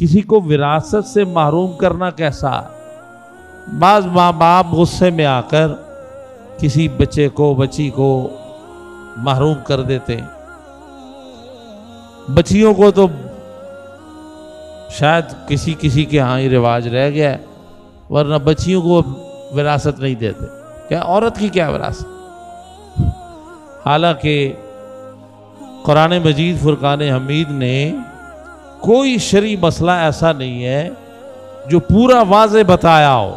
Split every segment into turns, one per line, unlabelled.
کسی کو وراثت سے محروم کرنا کیسا؟ بعض ماں باپ غصے میں آ کر کسی بچے کو بچی کو محروم کر دیتے ہیں۔ بچیوں کو تو شاید کسی کے ہاں ہی رواج رہ گیا ہے، ورنہ بچیوں کو وراثت نہیں دیتے۔ کیا عورت کی کیا وراثت؟ حالانکہ قرآن مجید فرقان حمید نے کوئی شرعی مسئلہ ایسا نہیں ہے جو پورا واضح بتایا ہو۔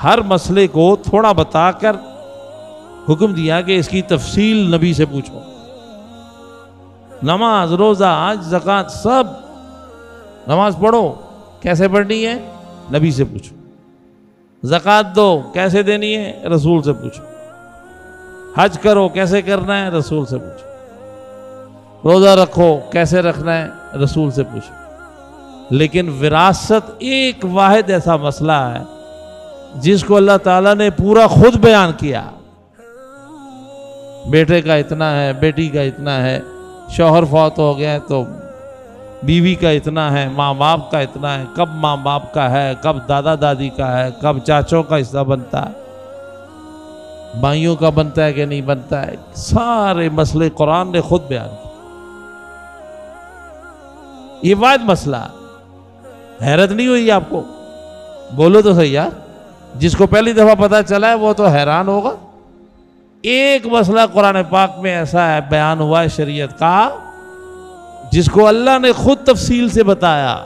ہر مسئلے کو تھوڑا بتا کر حکم دیا کہ اس کی تفصیل نبی سے پوچھو۔ نماز، روزہ، حج، زکوٰۃ، سب نماز پڑھو، کیسے پڑھنی ہے؟ نبی سے پوچھو۔ زکوٰۃ دو، کیسے دینی ہے؟ رسول سے پوچھو۔ حج کرو، کیسے کرنا ہے؟ رسول سے پوچھو۔ روزہ رکھو، کیسے رکھنا ہے؟ رسول سے پوچھو۔ لیکن وراثت ایک واحد ایسا مسئلہ ہے جس کو اللہ تعالیٰ نے پورا خود بیان کیا۔ بیٹے کا اتنا ہے، بیٹی کا اتنا ہے، شوہر فوت ہو گیا ہے تو بیوی کا اتنا ہے، ماں باپ کا اتنا ہے، کب ماں باپ کا ہے، کب دادا دادی کا ہے، کب چاچوں کا حصہ بنتا ہے، بھائیوں کا بنتا ہے کہ نہیں بنتا ہے، سارے مسئلے قرآن نے خود بیان کیے۔ یہ واحد مسئلہ، حیرت نہیں ہوئی آپ کو؟ بولو تو صحیح یار، جس کو پہلی دفعہ پتہ چلا ہے وہ تو حیران ہوگا۔ ایک مسئلہ قرآن پاک میں ایسا ہے بیان ہوا ہے شریعت کا جس کو اللہ نے خود تفصیل سے بتایا،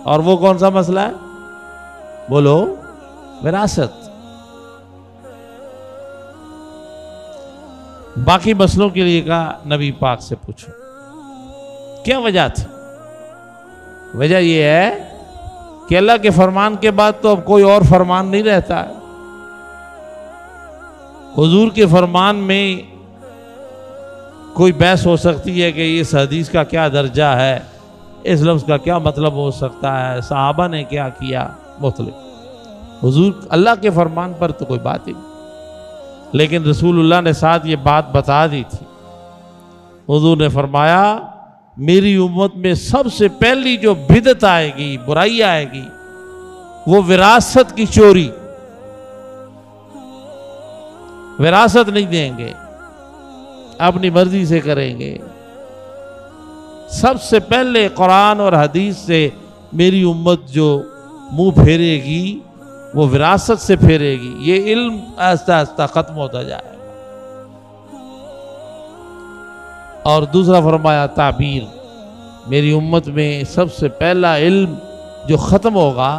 اور وہ کون سا مسئلہ ہے؟ بولو، وراثت۔ باقی مسئلوں کے لیے کہا نبی پاک سے پوچھو۔ کیا وجہ تھی؟ وجہ یہ ہے کہ اللہ کے فرمان کے بعد تو اب کوئی اور فرمان نہیں رہتا ہے۔ حضور کے فرمان میں کوئی بحث ہو سکتی ہے کہ اس حدیث کا کیا درجہ ہے، اس لفظ کا کیا مطلب ہو سکتا ہے، صحابہ نے کیا کیا، مختلف۔ حضور اللہ کے فرمان پر تو کوئی بات ہی نہیں، لیکن رسول اللہ نے ساتھ یہ بات بتا دی تھی۔ حضور نے فرمایا میری امت میں سب سے پہلی جو بدعت آئے گی، برائی آئے گی، وہ وراثت کی چوری۔ وراثت نہیں دیں گے، اپنی مرضی سے کریں گے۔ سب سے پہلے قرآن اور حدیث سے میری امت جو منہ پھیرے گی وہ وراثت سے پھیرے گی۔ یہ علم آہستہ آہستہ ختم ہوتا جائے گا۔ اور دوسرا فرمایا تعبیر، میری امت میں سب سے پہلا علم جو ختم ہوگا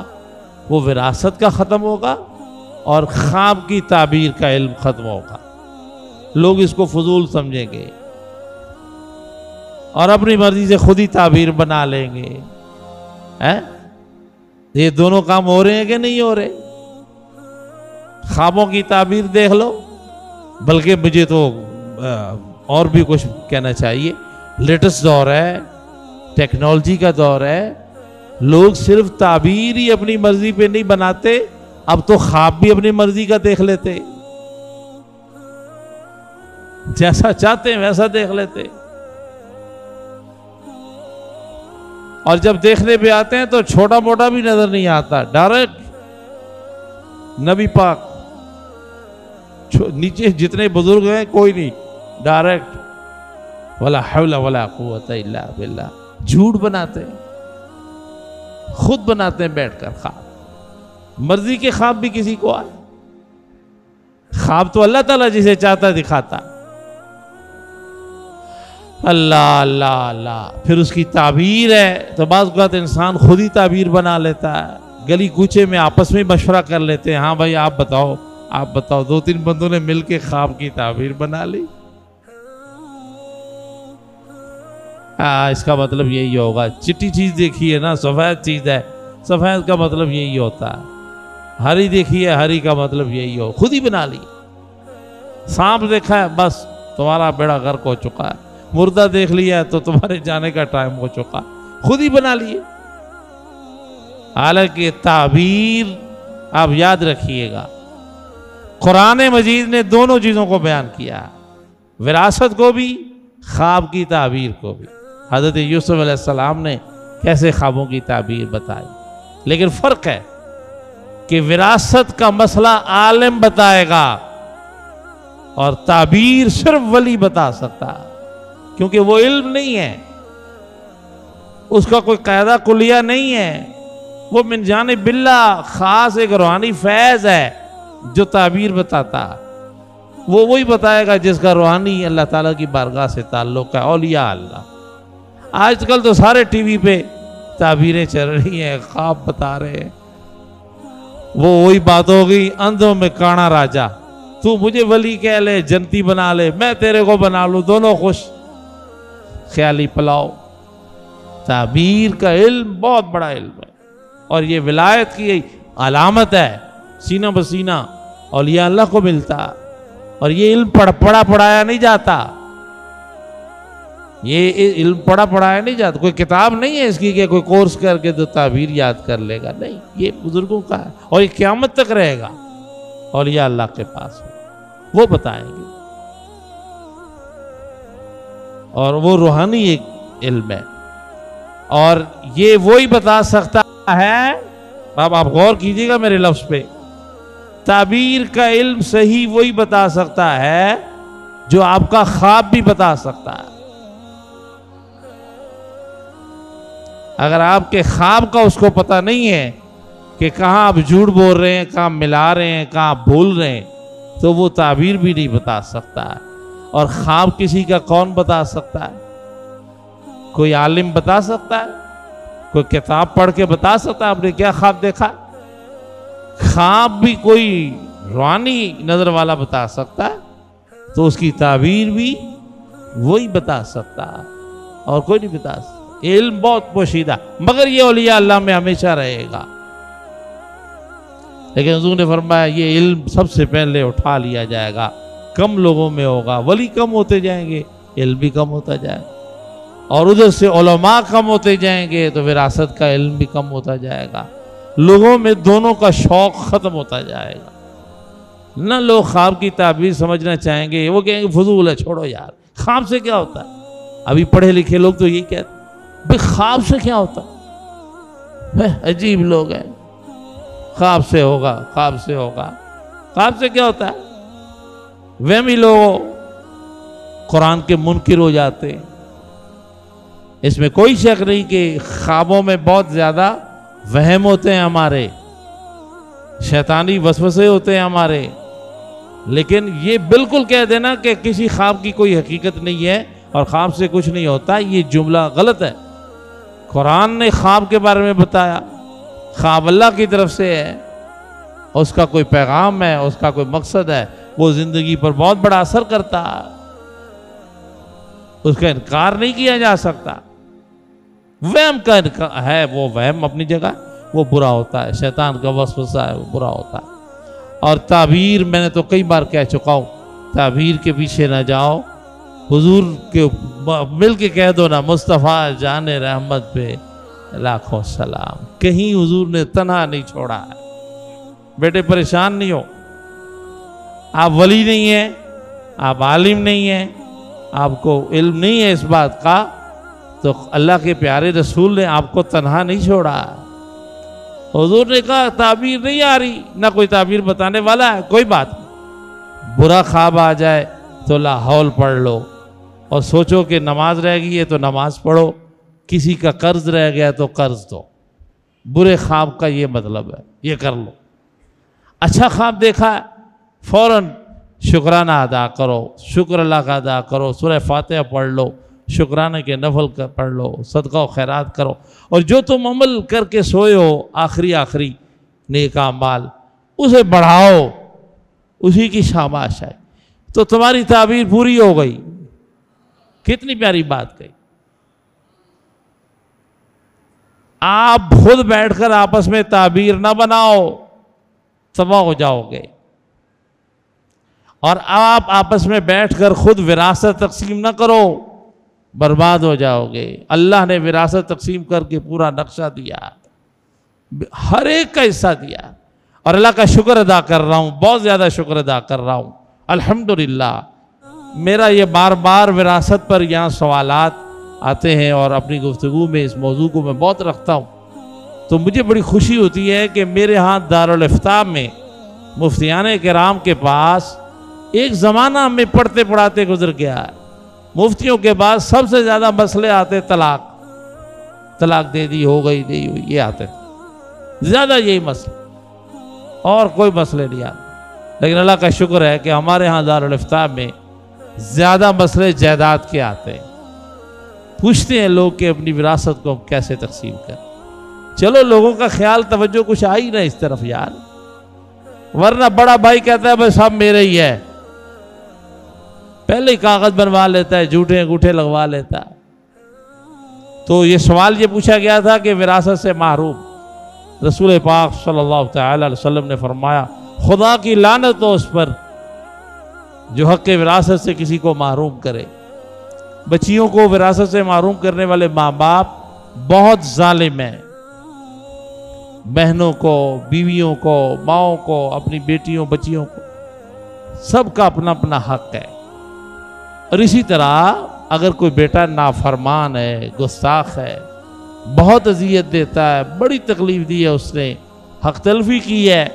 وہ وراثت کا ختم ہوگا اور خواب کی تعبیر کا علم ختم ہوگا۔ لوگ اس کو فضول سمجھیں گے اور اپنی مرضی سے خود ہی تعبیر بنا لیں گے۔ یہ دونوں کام ہو رہے ہیں کہ نہیں ہو رہے؟ خوابوں کی تعبیر دیکھ لو، بلکہ مجھے تو اور بھی کچھ کہنا چاہیے۔ لیٹسٹ دور ہے، ٹیکنالوجی کا دور ہے، لوگ صرف تعبیر ہی اپنی مرضی پہ نہیں بناتے، اب تو خواب بھی اپنی مرضی کا دیکھ لیتے، جیسا چاہتے ہیں ویسا دیکھ لیتے، اور جب دیکھنے پہ آتے ہیں تو چھوٹا موٹا بھی نظر نہیں آتا، ڈائریکٹ نبی پاک، نیچے جتنے بزرگ ہیں کوئی نہیں، ڈائریکٹ ولا حول ولا قوت الا باللہ۔ جھوٹ بناتے ہیں، خود بناتے ہیں بیٹھ کر خواب، مرضی کے خواب بھی کسی کو آئے۔ خواب تو اللہ تعالیٰ جسے چاہتا دکھاتا، اللہ اللہ اللہ۔ پھر اس کی تعبیر ہے تو بعض اوقات انسان خود ہی تعبیر بنا لیتا ہے، گلی کوچے میں آپس میں مشورہ کر لیتے ہیں، ہاں بھائی آپ بتاؤ آپ بتاؤ، دو تین بندوں نے مل کے خواب کی تعبیر بنا لی، اس کا مطلب یہی ہوگا۔ چٹی چیز دیکھی ہے نا، سفید چیز ہے، سفید کا مطلب یہی ہوتا ہے، ہری دیکھی ہے، ہری کا مطلب یہی ہو، خود ہی بنا لی۔ سانپ دیکھا ہے، بس تمہارا بیڑا غرق ہو چکا ہے، مردہ دیکھ لیا ہے تو تمہارے جانے کا ٹائم ہو چکا، خود ہی بنا لیے۔ حالانکہ تعبیر آپ یاد رکھیے گا، قرآن مجید نے دونوں چیزوں کو بیان کیا، وراثت کو بھی، خواب کی تعبیر کو بھی۔ حضرت یوسف علیہ السلام نے کیسے خوابوں کی تعبیر بتائی. لیکن فرق ہے کہ وراثت کا مسئلہ عالم بتائے گا اور تعبیر صرف ولی بتا سکتا، کیونکہ وہ علم نہیں ہے، اس کا کوئی قاعدہ کلیہ نہیں ہے، وہ من جانب اللہ خاص ایک روحانی فیض ہے جو تعبیر بتاتا. وہ وہی بتائے گا جس کا روحانی اللہ تعالیٰ کی بارگاہ سے تعلق ہے، اولیاء اللہ. آج کل تو سارے ٹی وی پہ تعبیریں چل رہی ہیں، خواب بتا رہے ہیں. وہ وہی بات ہوگی، اندھوں میں کانا راجا، تو مجھے ولی کہہ لے، جنتی بنا لے، میں تیرے کو بنا لوں، دونوں خوش. خیالی پلاؤ. تعبیر کا علم بہت بڑا علم ہے، اور یہ ولایت کی علامت ہے. سینہ بسینہ اولیاء اللہ کو ملتا، اور یہ علم پڑھایا نہیں جاتا. یہ علم پڑھایا نہیں جاتا. کوئی کتاب نہیں ہے اس کی کہ کوئی کورس کر کے تو تعبیر یاد کر لے گا، نہیں. یہ بزرگوں کا ہے، اور یہ قیامت تک رہے گا اولیاء اللہ کے پاس. وہ بتائیں گے، اور وہ روحانی ایک علم ہے. اور یہ وہی بتا سکتا ہے، اب آپ غور کیجئے گا میرے لفظ پہ، تعبیر کا علم صحیح وہی بتا سکتا ہے جو آپ کا خواب بھی بتا سکتا ہے. اگر آپ کے خواب کا اس کو پتہ نہیں ہے کہ کہاں آپ جھوٹ بول رہے ہیں، کہاں ملا رہے ہیں، کہاں بھول رہے ہیں، تو وہ تعبیر بھی نہیں بتا سکتا ہے. اور خواب کسی کا کون بتا سکتا ہے؟ کوئی عالم بتا سکتا ہے؟ کوئی کتاب پڑھ کے بتا سکتا ہے آپ نے کیا خواب دیکھا؟ خواب بھی کوئی روحانی نظر والا بتا سکتا ہے، تو اس کی تعبیر بھی وہی بتا سکتا ہے، اور کوئی نہیں بتا سکتا. علم بہت پوشیدہ، مگر یہ اولیاء اللہ میں ہمیشہ رہے گا. لیکن حضور نے فرمایا یہ علم سب سے پہلے اٹھا لیا جائے گا، کم لوگوں میں ہوگا. ولی کم ہوتے جائیں گے، علم بھی کم ہوتا جائے گا، اور ادھر سے علماء کم ہوتے جائیں گے تو وراثت کا علم بھی کم ہوتا جائے گا. لوگوں میں دونوں کا شوق ختم ہوتا جائے گا. نہ لوگ خواب کی تعبیر سمجھنا چاہیں گے، وہ کہیں گے فضول ہے، چھوڑو یار، خواب سے کیا ہوتا ہے. ابھی پڑھے لکھے لوگ تو یہی کہتے ہیں، بھئی خواب سے کیا ہوتا ہے، عجیب لوگ ہیں، خواب سے ہوگا، خواب سے ہوگا. خواب سے کیا ہوتا ہے؟ وہمی لوگ قرآن کے منکر ہو جاتے ہیں. اس میں کوئی شک نہیں کہ خوابوں میں بہت زیادہ وہم ہوتے ہیں، ہمارے شیطانی وسوسے ہوتے ہیں ہمارے. لیکن یہ بالکل کہہ دینا کہ کسی خواب کی کوئی حقیقت نہیں ہے اور خواب سے کچھ نہیں ہوتا، یہ جملہ غلط ہے. قرآن نے خواب کے بارے میں بتایا، خواب اللہ کی طرف سے ہے، اس کا کوئی پیغام ہے، اس کا کوئی مقصد ہے، وہ زندگی پر بہت بڑا اثر کرتا ہے، اس کا انکار نہیں کیا جا سکتا. وہم کا انکار ہے، وہ وہم اپنی جگہ وہ برا ہوتا ہے، شیطان کا وسوسہ ہے، وہ برا ہوتا ہے. اور تعبیر میں نے تو کئی بار کہہ چکا ہوں، تعبیر کے پیچھے نہ جاؤ. حضور کے مل کے کہہ دو نا، مصطفیٰ جان رحمت پہ لاکھوں سلام. کہیں حضور نے تنہا نہیں چھوڑا ہے. بیٹے پریشان نہیں ہو، آپ ولی نہیں ہیں، آپ عالم نہیں ہیں، آپ کو علم نہیں ہے اس بات کا، تو اللہ کے پیارے رسول نے آپ کو تنہا نہیں چھوڑا. حضور نے کہا تعبیر نہیں آ رہی، نہ کوئی تعبیر بتانے والا ہے، کوئی بات نہیں، برا خواب آ جائے تو لا حول پڑھ لو، اور سوچو کہ نماز رہ گئی ہے تو نماز پڑھو، کسی کا قرض رہ گیا تو قرض دو. برے خواب کا یہ مطلب ہے، یہ کر لو. اچھا خواب دیکھا ہے، فوراً شکرانہ ادا کرو، شکر اللہ کا ادا کرو، سورہ فاتحہ پڑھ لو، شکرانے کے نفل پڑھ لو، صدقہ و خیرات کرو. اور جو تم عمل کر کے سوئے ہو آخری نیک اعمال، اسے بڑھاؤ، اسی کی شاباش ہے، تو تمہاری تعبیر پوری ہو گئی. کتنی پیاری بات کہی. آپ خود بیٹھ کر آپس میں تعبیر نہ بناؤ، تباہ ہو جاؤ گے. اور آپ آپس میں بیٹھ کر خود وراثت تقسیم نہ کرو، برباد ہو جاؤ گے. اللہ نے وراثت تقسیم کر کے پورا نقشہ دیا، ہر ایک کا حصہ دیا. اور اللہ کا شکر ادا کر رہا ہوں، بہت زیادہ شکر ادا کر رہا ہوں الحمدللہ. میرا یہ بار بار وراثت پر یہاں سوالات آتے ہیں اور اپنی گفتگو میں اس موضوع کو میں بہت رکھتا ہوں، تو مجھے بڑی خوشی ہوتی ہے کہ میرے ہاں دارالافتاء میں مفتیان کرام کے پاس ایک زمانہ ہمیں پڑھتے پڑھاتے گزر گیا ہے۔ مفتیوں کے بعد سب سے زیادہ مسئلے آتے طلاق دے دی، ہو گئی نہیں ہوئی، یہ آتے زیادہ، یہی مسئلہ، اور کوئی مسئلے نہیں آتے۔ لیکن اللہ کا شکر ہے کہ ہمارے ہاں دارالافتاء میں زیادہ مسئلے جائیداد کے آتے ہیں۔ پوچھتے ہیں لوگ کہ اپنی وراثت کو ہم کیسے تقسیم کریں۔ چلو لوگوں کا خیال توجہ کچھ آئی نہ اس طرف یار، ورنہ بڑا بھائی کہتا ہے بس سب میرے ہی ہے، پہلے ہی کاغذ بنوا لیتا ہے، جھوٹے انگوٹھے لگوا لیتا ہے۔ تو یہ سوال یہ پوچھا گیا تھا کہ وراثت سے محروم، رسول پاک صلی اللہ تعالی علیہ وسلم نے فرمایا خدا کی لعنت ہو اس پر جو حق وراثت سے کسی کو محروم کرے۔ بچیوں کو وراثت سے محروم کرنے والے ماں باپ بہت ظالم ہیں، بہنوں کو، بیویوں کو، ماؤں کو، اپنی بیٹیوں بچیوں کو، سب کا اپنا اپنا حق ہے۔ اور اسی طرح اگر کوئی بیٹا نافرمان ہے، گستاخ ہے، بہت اذیت دیتا ہے، بڑی تکلیف دی ہے، اس نے حق تلفی کی ہے،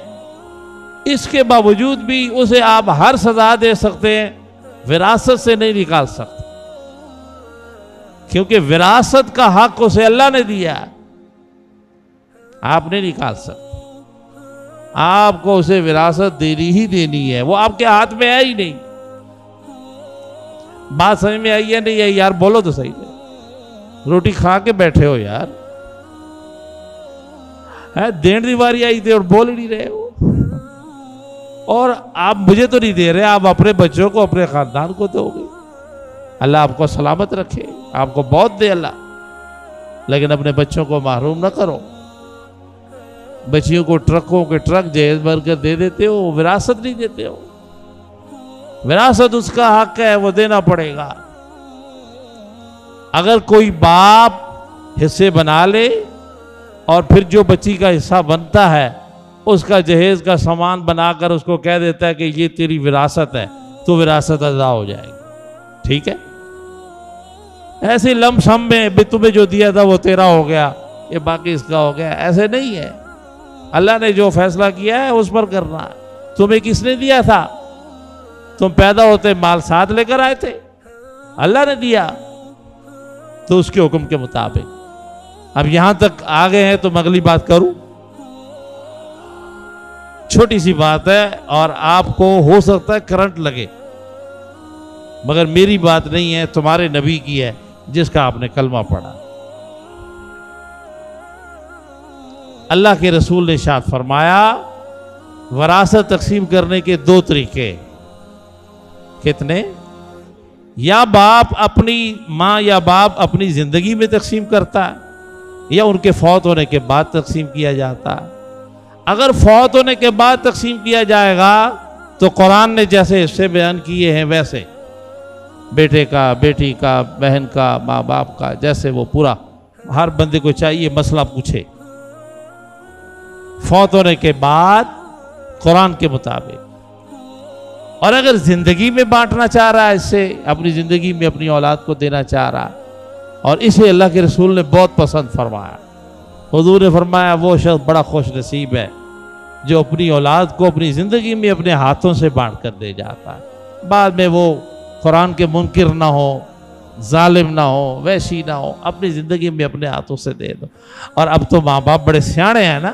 اس کے باوجود بھی اسے آپ ہر سزا دے سکتے ہیں، وراثت سے نہیں نکال سکتے، کیونکہ وراثت کا حق اسے اللہ نے دیا ہے، آپ نہیں نکال سکتے۔ آپ کو اسے وراثت دینی ہی دینی ہے، وہ آپ کے ہاتھ میں ہے ہی نہیں۔ بات سمجھ میں آئی ہے نہیں ہے یار؟ بولو تو صحیح ہے، روٹی کھا کے بیٹھے ہو یار، دین دیواری آئی تھی اور بول ہی نہیں رہے ہو، اور آپ مجھے تو نہیں دے رہے، آپ اپنے بچوں کو، اپنے خاندان کو دو گے۔ اللہ آپ کو سلامت رکھے، آپ کو بہت دے اللہ، لیکن اپنے بچوں کو محروم نہ کرو۔ بچیوں کو ٹرکوں کے ٹرک جہیز بھر کر دے دیتے ہو، وراثت نہیں دیتے ہو۔ وراثت اس کا حق ہے، وہ دینا پڑے گا۔ اگر کوئی باپ حصے بنا لے اور پھر جو بچی کا حصہ بنتا ہے اس کا جہیز کا سامان بنا کر اس کو کہہ دیتا ہے کہ یہ تیری وراثت ہے، تو وراثت ادا ہو جائے گی، ٹھیک ہے؟ ایسے لم سم میں بھی تمہیں جو دیا تھا وہ تیرا ہو گیا، یہ باقی اس کا ہو گیا، ایسے نہیں ہے۔ اللہ نے جو فیصلہ کیا ہے اس پر کرنا ہے۔ تمہیں کس نے دیا تھا؟ تم پیدا ہوتے مال ساتھ لے کر آئے تھے، اللہ نے دیا، تو اس کے حکم کے مطابق۔ اب یہاں تک آ گئے ہیں تو میں اگلی بات کروں، چھوٹی سی بات ہے اور آپ کو ہو سکتا ہے کرنٹ لگے، مگر میری بات نہیں ہے، تمہارے نبی کی ہے جس کا آپ نے کلمہ پڑھا۔ اللہ کے رسول نے ارشاد فرمایا وراثت تقسیم کرنے کے دو طریقے۔ کتنے؟ یا باپ اپنی ماں یا باپ اپنی زندگی میں تقسیم کرتا ہے، یا ان کے فوت ہونے کے بعد تقسیم کیا جاتا ہے۔ اگر فوت ہونے کے بعد تقسیم کیا جائے گا تو قرآن نے جیسے حصے بیان کیے ہیں ویسے بیٹے کا، بیٹی کا، بہن کا، ماں باپ کا، جیسے وہ پورا ہر بندے کو چاہیے مسئلہ پوچھے۔ فوت ہونے کے بعد قرآن کے مطابق، اور اگر زندگی میں بانٹنا چاہ رہا ہے، اس سے اپنی زندگی میں اپنی اولاد کو دینا چاہ رہا ہے، اور اسے اللہ کے رسول نے بہت پسند فرمایا۔ حضور نے فرمایا وہ شخص بڑا خوش نصیب ہے جو اپنی اولاد کو اپنی زندگی میں اپنے ہاتھوں سے بانٹ کر دے جاتا ہے، بعد میں وہ قرآن کے منکر نہ ہو، ظالم نہ ہو، وحشی نہ ہو، اپنی زندگی میں اپنے ہاتھوں سے دے دو۔ اور اب تو ماں باپ بڑے سیانے ہیں نا،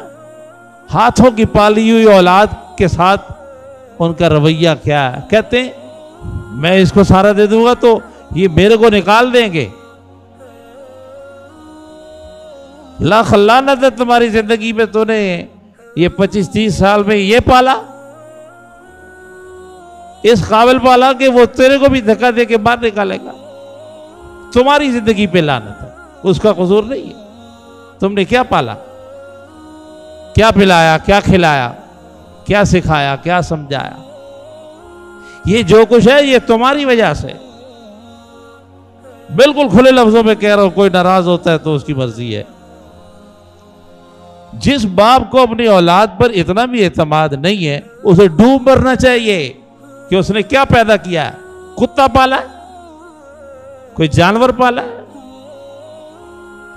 ہاتھوں کی پالی ہوئی اولاد کے ساتھ ان کا رویہ کیا ہے؟ کہتے ہیں میں اس کو سارا دے دوں گا تو یہ میرے کو نکال دیں گے۔ لاکھ لعنت ہے تمہاری زندگی میں، تو نے یہ 25-30 سال میں یہ پالا، اس قابل پالا کہ وہ تیرے کو بھی دھکا دے کے باہر نکالے گا۔ تمہاری زندگی پہ لعنت ہے، اس کا قصور نہیں ہے۔ تم نے کیا پالا، کیا پلایا، کیا کھلایا، کیا سکھایا، کیا سمجھایا؟ یہ جو کچھ ہے یہ تمہاری وجہ سے۔ بالکل کھلے لفظوں میں کہہ رہا ہوں، کوئی ناراض ہوتا ہے تو اس کی مرضی ہے۔ جس باپ کو اپنی اولاد پر اتنا بھی اعتماد نہیں ہے اسے ڈوب مرنا چاہیے کہ اس نے کیا پیدا کیا ہے۔ کتا پالا ہے، کوئی جانور پالا ہے،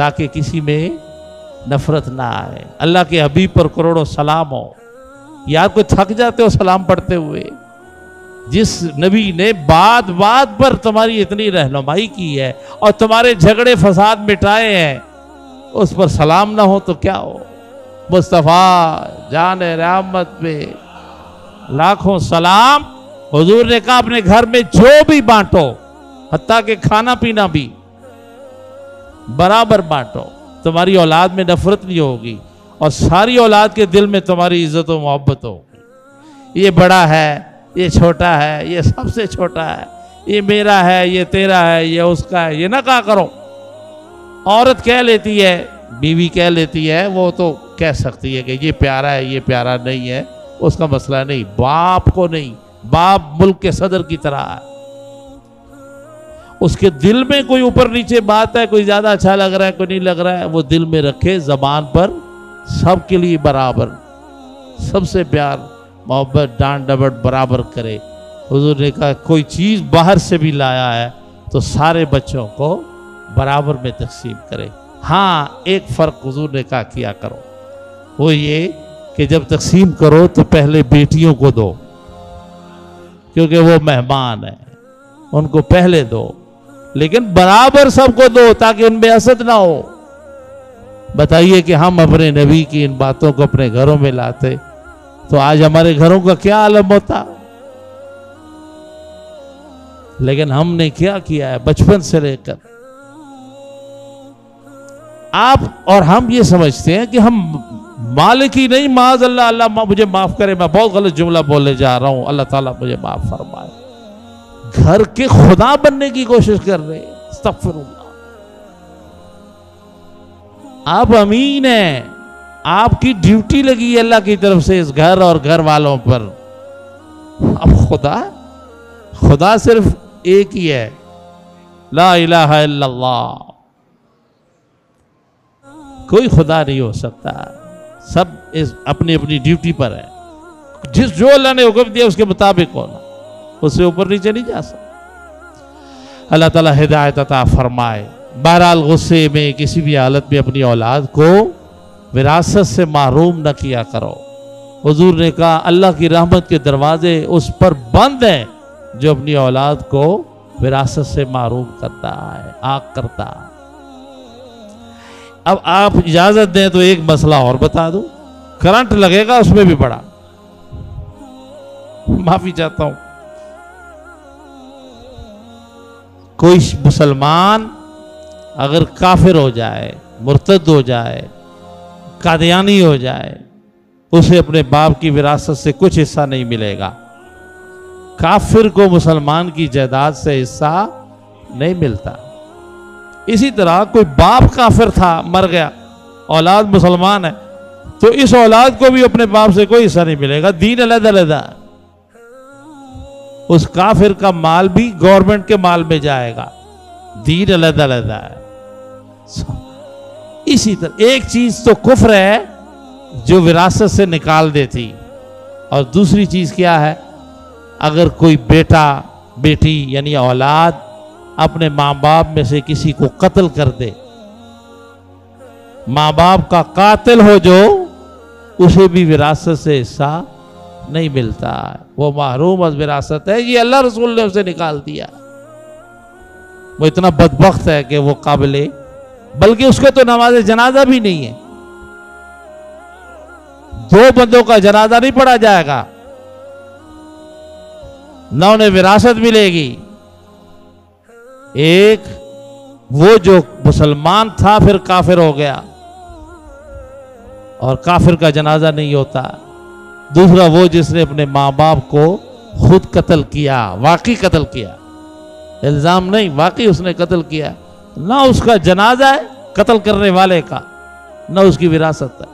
تاکہ کسی میں نفرت نہ آئے. اللہ کے حبیب پر کروڑوں سلام ہو. یار کوئی تھک جاتے ہو سلام پڑھتے ہوئے؟ جس نبی نے بات بات پر تمہاری اتنی رہنمائی کی ہے اور تمہارے جھگڑے فساد مٹائے ہیں، اس پر سلام نہ ہو تو کیا ہو؟ مصطفیٰ جان رحمت پہ لاکھوں سلام. حضور نے کہا اپنے گھر میں جو بھی بانٹو، حتیٰ کہ کھانا پینا بھی برابر بانٹو، تمہاری اولاد میں نفرت نہیں ہوگی اور ساری اولاد کے دل میں تمہاری عزت و محبت ہوگی. یہ بڑا ہے، یہ چھوٹا ہے، یہ سب سے چھوٹا ہے، یہ میرا ہے، یہ تیرا ہے، یہ اس کا ہے، یہ نہ کہا کرو. عورت کہہ لیتی ہے، بیوی کہہ لیتی ہے، وہ تو کہہ سکتی ہے کہ یہ پیارا ہے، یہ پیارا نہیں ہے، اس کا مسئلہ نہیں. باپ کو نہیں، باپ ملک کے صدر کی طرح ہے. اس کے دل میں کوئی اوپر نیچے بات ہے، کوئی زیادہ اچھا لگ رہا ہے، کوئی نہیں لگ رہا ہے، وہ دل میں رکھے. زبان پر سب کے لیے برابر، سب سے پیار محبت ڈانٹ ڈپٹ برابر کرے. حضور نے کہا کوئی چیز باہر سے بھی لایا ہے تو سارے بچوں کو برابر میں تقسیم کرے. ہاں ایک فرق حضور نے کہا کیا کرو، وہ یہ کہ جب تقسیم کرو تو پہلے بیٹیوں کو دو، کیونکہ وہ مہمان ہیں، ان کو پہلے دو، لیکن برابر سب کو دو تاکہ ان میں حسد نہ ہو. بتائیے کہ ہم اپنے نبی کی ان باتوں کو اپنے گھروں میں لاتے تو آج ہمارے گھروں کا کیا عالم ہوتا. لیکن ہم نے کیا کیا ہے بچپن سے لے کر. آپ اور ہم یہ سمجھتے ہیں کہ ہم مالک ہی نہیں، معاذ اللہ، اللہ مجھے معاف کرے، میں بہت غلط جملہ بولنے جا رہا ہوں، اللہ تعالیٰ مجھے معاف فرمائے. گھر کے خدا بننے کی کوشش کر رہے ہیں. استغفر اللہ. آپ امین ہیں، آپ کی ڈیوٹی لگی ہے اللہ کی طرف سے اس گھر اور گھر والوں پر. اب خدا صرف ایک ہی ہے، لا الہ الا اللہ. کوئی خدا نہیں ہو سکتا. سب اپنی اپنی ڈیوٹی پر ہے. جو اللہ نے حکم دیا اس کے مطابق ہونا، اس سے اوپر نیچے نہیں جا سکتا. اللہ تعالیٰ ہدایت عطا فرمائے. بہرحال غصے میں کسی بھی حالت میں اپنی اولاد کو وراثت سے محروم نہ کیا کرو. حضور نے کہا اللہ کی رحمت کے دروازے اس پر بند ہیں جو اپنی اولاد کو وراثت سے محروم کرتا ہے، آگ کرتا ہے. اب آپ اجازت دیں تو ایک مسئلہ اور بتا دوں. کرنٹ لگے گا اس میں بھی بڑا، معافی چاہتا ہوں. کوئی مسلمان اگر کافر ہو جائے، مرتد ہو جائے، قادیانی ہو جائے، اسے اپنے باپ کی وراثت سے کچھ حصہ نہیں ملے گا. کافر کو مسلمان کی جائیداد سے حصہ نہیں ملتا. اسی طرح کوئی باپ کافر تھا، مر گیا، اولاد مسلمان ہے، تو اس اولاد کو بھی اپنے باپ سے کوئی حصہ نہیں ملے گا. دین علیحدہ علیحدہ. اس کافر کا مال بھی گورنمنٹ کے مال میں جائے گا. دین علیحدہ علیحدہ ہے. اسی طرح ایک چیز تو کفر ہے جو وراثت سے نکال دیتی، اور دوسری چیز کیا ہے؟ اگر کوئی بیٹا بیٹی یعنی اولاد اپنے ماں باپ میں سے کسی کو قتل کر دے، ماں باپ کا قاتل ہو جو، اسے بھی وراثت سے حصہ نہیں ملتا، وہ محروم از وراثت ہے. یہ اللہ رسول نے اسے نکال دیا. وہ اتنا بدبخت ہے کہ وہ قابل، بلکہ اس کے تو نماز جنازہ بھی نہیں ہے. 2 بندوں کا جنازہ نہیں پڑھا جائے گا، نہ انہیں وراثت ملے گی. ایک وہ جو مسلمان تھا پھر کافر ہو گیا اور کافر کا جنازہ نہیں ہوتا. دوسرا وہ جس نے اپنے ماں باپ کو خود قتل کیا، واقعی قتل کیا، الزام نہیں، واقعی اس نے قتل کیا، نہ اس کا جنازہ ہے قتل کرنے والے کا، نہ اس کی وراثت ہے،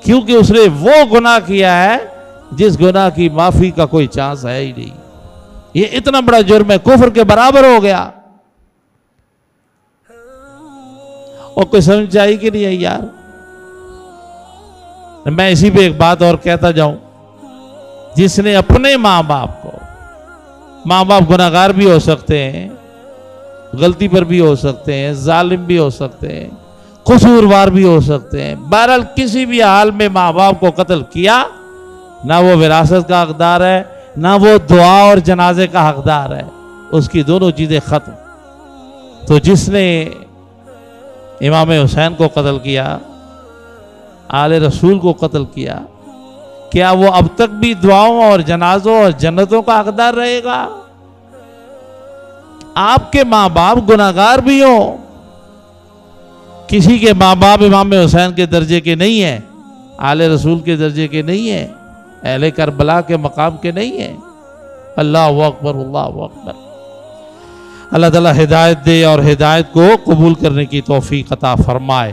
کیونکہ اس نے وہ گناہ کیا ہے جس گناہ کی معافی کا کوئی چانس ہے ہی نہیں. یہ اتنا بڑا جرم ہے، کفر کے برابر ہو گیا. اور کوئی سمجھ آئی کہ نہیں آئی یار؟ میں اسی پہ ایک بات اور کہتا جاؤں. جس نے اپنے ماں باپ کو، ماں باپ گناہگار بھی ہو سکتے ہیں، غلطی پر بھی ہو سکتے ہیں، ظالم بھی ہو سکتے ہیں، قصوروار بھی ہو سکتے ہیں. بہرحال کسی بھی حال میں ماں باپ کو قتل کیا، نہ وہ وراثت کا حقدار ہے، نہ وہ دعا اور جنازے کا حقدار ہے. اس کی دونوں چیزیں ختم. تو جس نے امام حسین کو قتل کیا، آل رسول کو قتل کیا، کیا وہ اب تک بھی دعاؤں اور جنازوں اور جنتوں کا حقدار رہے گا؟ آپ کے ماں باپ گناہگار بھی ہوں، کسی کے ماں باپ امام حسین کے درجے کے نہیں ہیں، آل رسول کے درجے کے نہیں ہیں، اہل کربلا کے مقام کے نہیں ہیں. اللہ اکبر، اللہ اکبر. اللہ تعالیٰ ہدایت دے اور ہدایت کو قبول کرنے کی توفیق عطا فرمائے.